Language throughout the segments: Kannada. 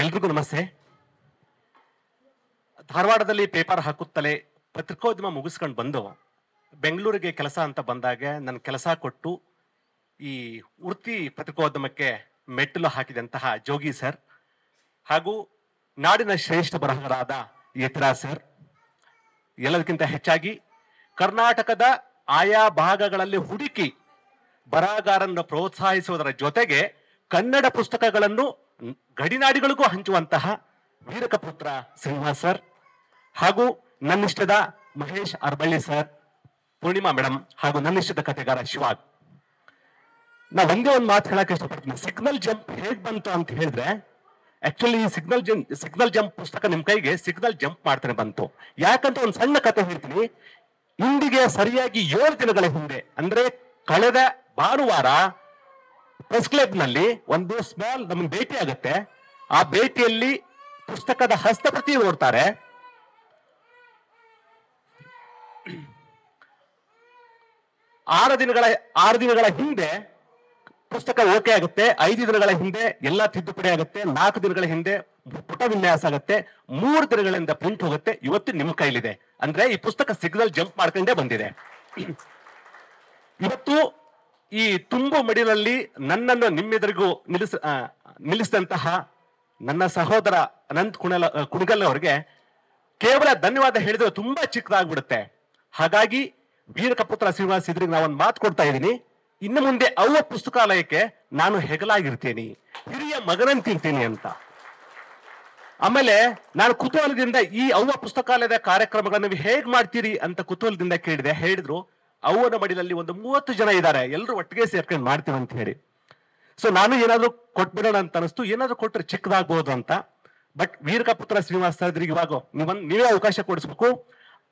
ಎಲ್ರಿಗೂ ನಮಸ್ತೆ. ಧಾರವಾಡದಲ್ಲಿ ಪೇಪರ್ ಹಾಕುತ್ತಲೇ ಪತ್ರಿಕೋದ್ಯಮ ಮುಗಿಸ್ಕೊಂಡು ಬಂದು ಬೆಂಗಳೂರಿಗೆ ಕೆಲಸ ಅಂತ ಬಂದಾಗ ನನ್ನ ಕೆಲಸ ಕೊಟ್ಟು ಈ ವೃತ್ತಿ ಪತ್ರಿಕೋದ್ಯಮಕ್ಕೆ ಮೆಟ್ಟಿಲು ಹಾಕಿದಂತಹ ಜೋಗಿ ಸರ್ ಹಾಗೂ ನಾಡಿನ ಶ್ರೇಷ್ಠ ಬರಹಗಾರರಾದ ಯತಿರಾಜ್ ಸರ್, ಎಲ್ಲದಕ್ಕಿಂತ ಹೆಚ್ಚಾಗಿ ಕರ್ನಾಟಕದ ಆಯಾ ಭಾಗಗಳಲ್ಲಿ ಹುಡುಕಿ ಬರಹಗಾರರನ್ನು ಪ್ರೋತ್ಸಾಹಿಸುವುದರ ಜೊತೆಗೆ ಕನ್ನಡ ಪುಸ್ತಕಗಳನ್ನು ಗಡಿನಾಡಿಗಳಿಗೂ ಹಂಚುವಂತಹ ವೀರಕಪುತ್ರ ಶ್ರೀನಿವಾಸ್ ಸರ್ ಹಾಗೂ ನನ್ನಿಷ್ಟದ ಮಹೇಶ್ ಅರ್ಬಳ್ಳಿ ಸರ್, ಪೂರ್ಣಿಮಾ ಮೇಡಮ್ ಹಾಗೂ ನನ್ನಿಷ್ಟದ ಕಥೆಗಾರ ಶಿವಾಗ್. ನಾ ಒಂದೇ ಒಂದು ಮಾತು ಹೇಳಕ್ ಇಷ್ಟಪಡ್ತೀನಿ. ಸಿಗ್ನಲ್ ಜಂಪ್ ಹೇಗ್ ಬಂತು ಅಂತ ಹೇಳಿದ್ರೆ, ಆಕ್ಚುಲಿ ಸಿಗ್ನಲ್ ಜಂಪ್ ಪುಸ್ತಕ ನಿಮ್ ಕೈಗೆ ಸಿಗ್ನಲ್ ಜಂಪ್ ಮಾಡ್ತಾನೆ ಬಂತು. ಯಾಕಂತ ಒಂದು ಸಣ್ಣ ಕಥೆ ಹೇಳ್ತೀನಿ. ಇಂದಿಗೆ ಸರಿಯಾಗಿ 7 ದಿನಗಳ ಹಿಂದೆ, ಅಂದ್ರೆ ಕಳೆದ ಭಾನುವಾರ ಪ್ರೆಸ್ ಕ್ಲಬ್ ನಲ್ಲಿ ಒಂದು ಸ್ಮಾಲ್ ನಮ್ಗೆ ಭೇಟಿ ಆಗುತ್ತೆ. ಆ ಭೇಟಿಯಲ್ಲಿ ಪುಸ್ತಕದ ಹಸ್ತಪ್ರತಿ ನೋಡ್ತಾರೆ. ಆರು ದಿನಗಳ ಹಿಂದೆ ಪುಸ್ತಕ ಓಕೆ ಆಗುತ್ತೆ. 5 ದಿನಗಳ ಹಿಂದೆ ಎಲ್ಲ ತಿದ್ದುಪಡಿ ಆಗುತ್ತೆ. 4 ದಿನಗಳ ಹಿಂದೆ ಪುಟ ವಿನ್ಯಾಸ ಆಗುತ್ತೆ. 3 ದಿನಗಳಿಂದ ಪ್ರಿಂಟ್ ಹೋಗುತ್ತೆ. ಇವತ್ತು ನಿಮ್ಮ ಕೈಲಿದೆ. ಅಂದ್ರೆ ಈ ಪುಸ್ತಕ ಸಿಗ್ನಲ್ ಜಂಪ್ ಮಾಡ್ಕೊಂಡೇ ಬಂದಿದೆ. ಇವತ್ತು ಈ ತುಂಬು ಮಡಿಲಲ್ಲಿ ನನ್ನನ್ನು ನಿಮ್ಮೆದುರಿಗೂ ನಿಲ್ಲಿಸಿದಂತಹ ನನ್ನ ಸಹೋದರ ಅನಂತ್ ಕುಣಗಲ್ ಅವರಿಗೆ ಕೇವಲ ಧನ್ಯವಾದ ಹೇಳಿದ್ರೆ ತುಂಬಾ ಚಿಕ್ಕದಾಗ್ಬಿಡುತ್ತೆ. ಹಾಗಾಗಿ ವೀರಕಪುತ್ರ ಶ್ರೀನಿವಾಸ್ ಇದ್ರಿಗೆ ನಾವೊಂದು ಮಾತು ಕೊಡ್ತಾ ಇದ್ದೀನಿ. ಇನ್ನು ಮುಂದೆ ಅವ್ವ ಪುಸ್ತಕಾಲಯಕ್ಕೆ ನಾನು ಹೆಗಲಾಗಿರ್ತೀನಿ, ಹಿರಿಯ ಮಗನಂತಿರ್ತೀನಿ ಅಂತ. ಆಮೇಲೆ ನಾನು ಕುತೂಹಲದಿಂದ ಈ ಅವ್ವ ಪುಸ್ತಕಾಲಯದ ಕಾರ್ಯಕ್ರಮಗಳನ್ನು ನೀವು ಹೇಗ್ ಮಾಡ್ತೀರಿ ಅಂತ ಕುತೂಹಲದಿಂದ ಕೇಳಿದೆ. ಹೇಳಿದ್ರು ಅವ್ವನ ಮಡಿಲಲ್ಲಿ ಒಂದು 30 ಜನ ಇದ್ದಾರೆ, ಎಲ್ಲರೂ ಒಟ್ಟಿಗೆ ಸೇರ್ಕೊಂಡು ಮಾಡ್ತೀವಿ ಅಂತ ಹೇಳಿ. ಸೊ ನಾನು ಏನಾದ್ರು ಕೊಟ್ಬಿಡೋಣ ಅಂತ ಅನಿಸ್ತು. ಏನಾದ್ರು ಕೊಟ್ಟರೆ ಚಿಕ್ಕದಾಗಬಹುದು ಅಂತ. ಬಟ್ ವೀರಕಪುತ್ರ ಶ್ರೀನಿವಾಸ್ ಸರ್ದ್ರಿಗೆ ಇವಾಗ ನೀವೇ ಅವಕಾಶ ಕೊಡಿಸ್ಬೇಕು.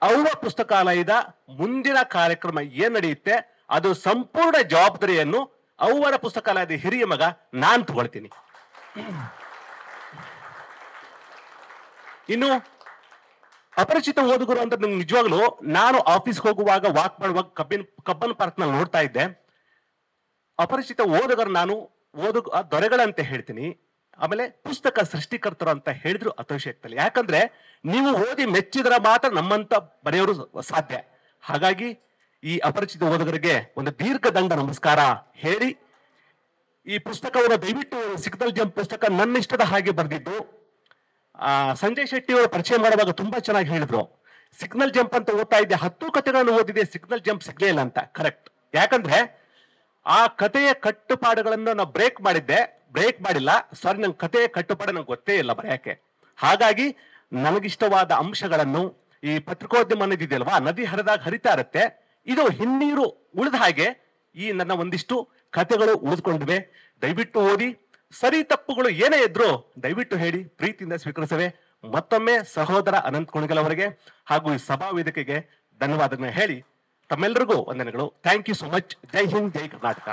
ಅವ್ವ ಪುಸ್ತಕಾಲಯದ ಮುಂದಿನ ಕಾರ್ಯಕ್ರಮ ಏನ್ ನಡೆಯುತ್ತೆ ಅದು ಸಂಪೂರ್ಣ ಜವಾಬ್ದಾರಿಯನ್ನು ಅವ್ವನ ಪುಸ್ತಕಾಲಯದ ಹಿರಿಯ ಮಗ ನಾನ್ ತಗೊಳ್ತೀನಿ. ಇನ್ನು ಅಪರಿಚಿತ ಓದುಗರು ಅಂತ ನಂಗೆ ನಿಜವಾಗ್ಲು ನಾನು ಆಫೀಸ್ಗೆ ಹೋಗುವಾಗ ವಾಕ್ ಮಾಡುವಾಗ ಕಬ್ಬನ್ ಪಾರ್ಕ್ ನಲ್ಲಿ ನೋಡ್ತಾ ಇದ್ದೆ. ಅಪರಿಚಿತ ಓದುಗರು ನಾನು ದೊರೆಗಳಂತ ಹೇಳ್ತೀನಿ. ಆಮೇಲೆ ಪುಸ್ತಕ ಸೃಷ್ಟಿಕರ್ತರು ಅಂತ ಹೇಳಿದ್ರು ಅತಿಶಯಕ್ತಲ್ಲ. ಯಾಕಂದ್ರೆ ನೀವು ಓದಿ ಮೆಚ್ಚಿದ್ರ ಮಾತ್ರ ನಮ್ಮಂತ ಬರೆಯೋರು ಸಾಧ್ಯ. ಹಾಗಾಗಿ ಈ ಅಪರಿಚಿತ ಓದುಗರಿಗೆ ಒಂದು ದೀರ್ಘದಂಡ ನಮಸ್ಕಾರ ಹೇಳಿ, ಈ ಪುಸ್ತಕವನ್ನು ದಯವಿಟ್ಟು ಸಿಗ್ನಲ್ ಜಂಪ್ ಪುಸ್ತಕ ನನ್ನ ಇಷ್ಟದ ಹಾಗೆ ಬರೆದಿದ್ದು. ಸಂಜಯ್ ಶೆಟ್ಟಿ ಅವರು ಪರಿಚಯ ಮಾಡುವಾಗ ತುಂಬಾ ಚೆನ್ನಾಗಿ ಹೇಳಿದ್ರು. ಸಿಗ್ನಲ್ ಜಂಪ್ ಅಂತ ಓದ್ತಾ ಇದ್ದೆ, 10 ಕಥೆಗಳನ್ನು ಓದಿದೆ, ಸಿಗ್ನಲ್ ಜಂಪ್ ಸಿಗ್ಲೇ ಇಲ್ಲ ಅಂತ. ಕರೆಕ್ಟ್. ಯಾಕಂದ್ರೆ ಆ ಕಥೆಯ ಕಟ್ಟುಪಾಡುಗಳನ್ನು ನಾವು ಬ್ರೇಕ್ ಮಾಡಿಲ್ಲ. ಸಾರಿ, ನಂಗೆ ಕಥೆಯ ಕಟ್ಟುಪಾಡು ನಂಗೆ ಗೊತ್ತೇ ಇಲ್ಲ ಬರೆಯಕ್ಕೆ. ಹಾಗಾಗಿ ನನಗಿಷ್ಟವಾದ ಅಂಶಗಳನ್ನು ಈ ಪತ್ರಿಕೋದ್ಯಮ ಅನ್ನೋದಿದೆಯಲ್ವಾ, ನದಿ ಹರಿದಾಗ ಹರಿತಾ ಇರುತ್ತೆ. ಇದು ಹಿನ್ನೀರು ಉಳಿದ ಹಾಗೆ ಈ ನನ್ನ ಒಂದಿಷ್ಟು ಕಥೆಗಳು ಉಳಿದುಕೊಂಡಿವೆ. ದಯವಿಟ್ಟು ಓದಿ. ಸರಿ ತಪ್ಪುಗಳು ಏನೇ ಇದ್ರು ದಯವಿಟ್ಟು ಹೇಳಿ, ಪ್ರೀತಿಯಿಂದ ಸ್ವೀಕರಿಸುವೆ. ಮತ್ತೊಮ್ಮೆ ಸಹೋದರ ಅನಂತ್ ಕುಣಗಲ್ ಅವರಿಗೆ ಹಾಗೂ ಈ ಸಭಾ ವೇದಿಕೆಗೆ ಧನ್ಯವಾದಗಳನ್ನ ಹೇಳಿ ತಮ್ಮೆಲ್ಲರಿಗೂ ವಂದನೆಗಳು. Thank you so much. ಜೈ ಹಿಂದ್, ಜೈ ಕರ್ನಾಟಕ.